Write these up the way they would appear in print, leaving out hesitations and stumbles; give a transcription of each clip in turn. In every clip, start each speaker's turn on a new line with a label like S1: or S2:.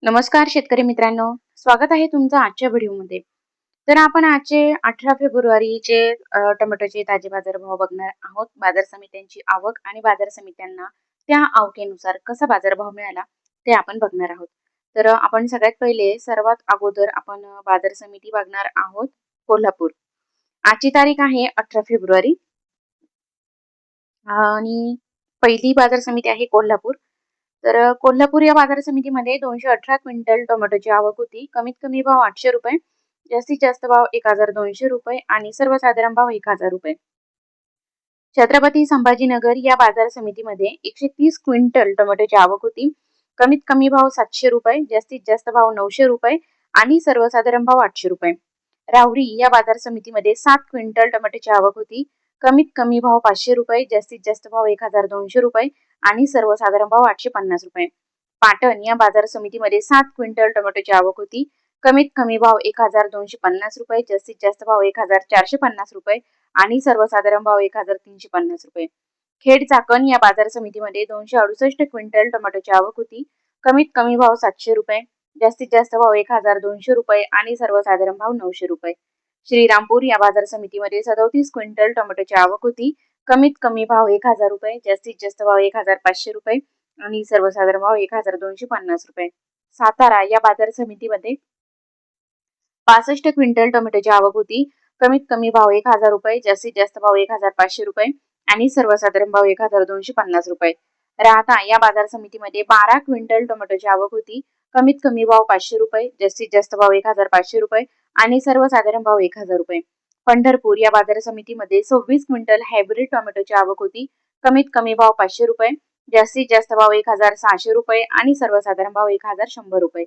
S1: नमस्कार शेतकरी मित्रांनो, स्वागत आहे तुमचं आजच्या व्हिडिओमध्ये. तर आपण आजचे 18 फेब्रुवारीचे टोमॅटोचे ताजे बाजारभाव बघणार आहोत. बाजार समित्यांची आवक आणि बाजार समित्यांना त्या आवकेनुसार कसा बाजारभाव मिळाला ते आपण बघणार आहोत. तर आपण सगळ्यात पहिले सर्वात अगोदर आपण बाजार समिती बघणार आहोत कोल्हापूर. आजची तारीख आहे 18 फेब्रुवारी आणि पहिली बाजार समिती आहे कोल्हापूर. तर कोल्हापूर या बाजार समितीमध्ये 218 क्विंटल टोमॅटोची आवक होती. कमीत कमी भाव 800 रुपये, जास्तीत जास्त भाव 1200 रुपये आणि सर्वसाधारण भाव 1000 रुपये. छत्रपती संभाजीनगर या बाजार समितीमध्ये 130 क्विंटल टोमॅटोची आवक होती. कमीत कमी भाव 700 रुपये, जास्तीत जास्त भाव 900 रुपये आणि सर्वसाधारण भाव 800 रुपये. राहुरी या बाजार समितीमध्ये 7 क्विंटल टोमॅटोची आवक होती. कमीत कमी भाव 500 रुपये, जास्तीत जास्त भाव 1200 रुपये आणि सर्वसाधारण भाव 850 रुपये. पाटण या बाजार समितीमध्ये 7 क्विंटल टोमॅटोची आवक होती. कमीत कमी भाव 1250 रुपये, जास्तीत जास्त भाव 1450 रुपये आणि सर्वसाधारण भाव 1350 रुपये. खेड चाकण या बाजार समितीमध्ये 268 क्विंटल टोमॅटोची आवक होती. कमीत कमी भाव 700 रुपये, जास्तीत जास्त भाव 1200 रुपये आणि सर्वसाधारण भाव 900 रुपये. श्रीरामपूर या बाजार समितीमध्ये 37 क्विंटल टोमॅटोची आवक होती. कमीत कमी भाव 1000 रुपये, जास्तीत जास्त भाव 1500 रुपये आणि सर्वसाधारण भाव 1250 रुपये. सातारा या बाजार समितीमध्ये 65 क्विंटल टोमॅटोची आवक होती. कमीत कमी भाव 1000 रुपये, जास्तीत जास्त भाव 1500 रुपये आणि सर्वसाधारण भाव 1250 रुपये. राहता या बाजार समितीमध्ये 12 क्विंटल टोमॅटोची आवक होती. कमीत कमी भाव 500 रुपये, जास्तीत जास्त भाव 1500 रुपये आणि सर्वसाधारण भाव 1000 रुपये. पंढरपूर या बाजार समितीमध्ये 26 क्विंटल हायब्रिड टोमॅटोची आवक होती. कमीत कमी भाव 500 रुपये, जास्तीत जास्त भाव 1600 रुपये आणि सर्वसाधारण भाव 1100 रुपये.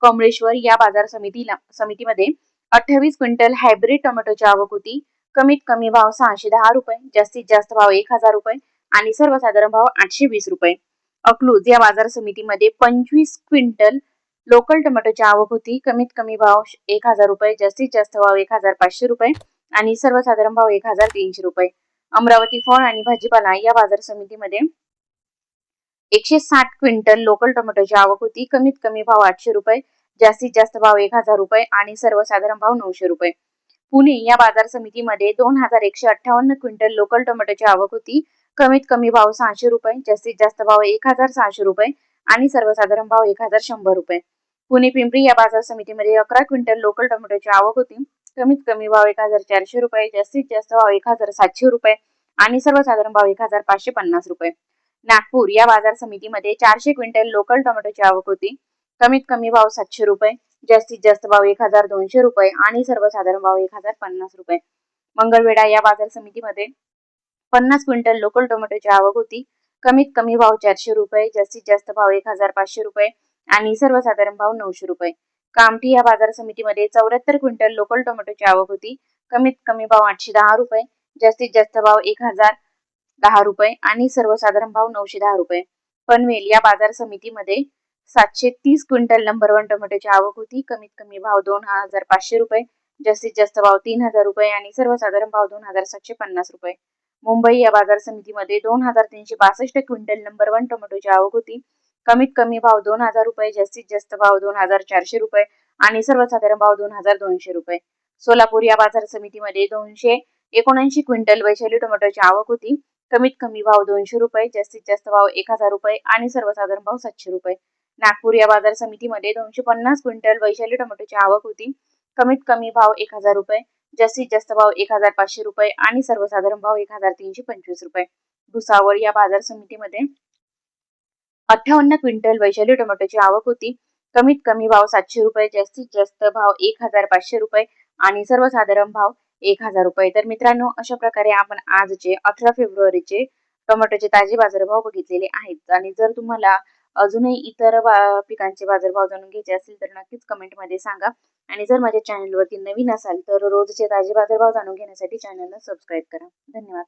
S1: कमळेश्वर या बाजार समितीमध्ये 28 क्विंटल हायब्रिड टोमॅटोची आवक होती. कमीत कमी भाव 610 रुपये, जास्तीत जास्त भाव 1000 रुपये आणि सर्वसाधारण भाव 820 रुपये. अकलूज या बाजार समितीमध्ये 25 क्विंटल लोकल टोमॅटोची आवक होती. कमीत कमी भाव 1000 रुपये, जास्तीत जास्त भाव 1500 रुपये आणि सर्वसाधारण भाव 1300 रुपये. अमरावती फळ आणि भाजीपाला या बाजार समितीमध्ये 160 क्विंटल लोकल टोमॅटोची आवक होती. कमीत कमी भाव 800 रुपये, जास्तीत जास्त भाव 1000 रुपये आणि सर्वसाधारण भाव 900 रुपये. पुणे या बाजार समितीमध्ये 2158 क्विंटल लोकल टोमॅटोची आवक होती. कमीत कमी भाव 600 रुपये, जास्तीत जास्त भाव 1600 रुपये आणि सर्वसाधारण भाव 1100 रुपये. पुणे पिंपरी या बाजार समितीमध्ये 11 क्विंटल लोकल टोमॅटोची आवक होती. कमीत कमी भाव 1400 रुपये, जास्तीत जास्त भाव 1700 रुपये आणि सर्वसाधारण भाव 1550 रुपये. नागपूर या बाजार समितीमध्ये 400 क्विंटल लोकल टोमॅटोची आवक होती. कमीत कमी भाव 700 रुपये, जास्तीत जास्त भाव 1200 रुपये आणि सर्वसाधारण भाव 1050 रुपये. मंगळवेढा या बाजार समितीमध्ये 50 क्विंटल लोकल टोमॅटोची आवक होती. कमीत कमी भाव 400 रुपये, जास्तीत जास्त भाव 1500 रुपये आणि सर्वसाधारण भाव 900 रुपये. कामठी या बाजार समितीमध्ये 74 क्विंटल लोकल टोमॅटोची आवक होती. कमीत कमी भाव 810 रुपये, जास्तीत जास्त भाव 1010 रुपये आणि सर्वसाधारण भाव 910 रुपये. पनवेल या बाजार समितीमध्ये 730 क्विंटल नंबर 1 टोमॅटोची आवक होती. कमीत कमी भाव 2500 रुपये, जास्तीत जास्त भाव 3000 रुपये आणि सर्वसाधारण भाव 2750 रुपये. मुंबई या बाजार समितीमध्ये 2362 क्विंटल नंबर 1 टोमॅटोची आवक होती. कमीत कमी भाव 2000 रुपये, जास्तीत जास्त भाव 2400 रुपये आणि सर्वसाधारण भाव 2200 रुपये. सोलापूर या बाजार समितीमध्ये 279 क्विंटल वैशाली टोमॅटोची आवक होती. कमीत कमी भाव 200 रुपये, जास्तीत जास्त भाव 1000 रुपये आणि सर्वसाधारण भाव 700 रुपये. नागपूर या बाजार समितीमध्ये 250 क्विंटल वैशाली टोमॅटोची आवक होती. कमीत कमी भाव 1000 रुपये, जास्तीत जास्त भाव 1500 रुपये आणि सर्वसाधारण भाव 1325 रुपये. भुसावळ या बाजार समितीमध्ये 58 क्विंटल वैशाली टोमॅटोची आवक होती. कमीत कमी भाव 700 रुपये, जास्तीत जास्त भाव 1500 रुपये आणि सर्वसाधारण भाव 1000 रुपये. तर मित्रांनो, अशा प्रकारे आपण आजचे 18 फेब्रुवारीचे टोमॅटोचे ताजे बाजारभाव बघितलेले आहेत. आणि जर तुम्हाला अजूनही इतर पिकांचे बाजारभाव जाणून घ्यायचे असतील तर नक्कीच कमेंटमध्ये सांगा. आणि जर माझ्या चॅनलवरती नवीन असाल तर रोजचे ताजे बाजारभाव जाणून घेण्यासाठी चॅनलला सबस्क्राईब करा. धन्यवाद.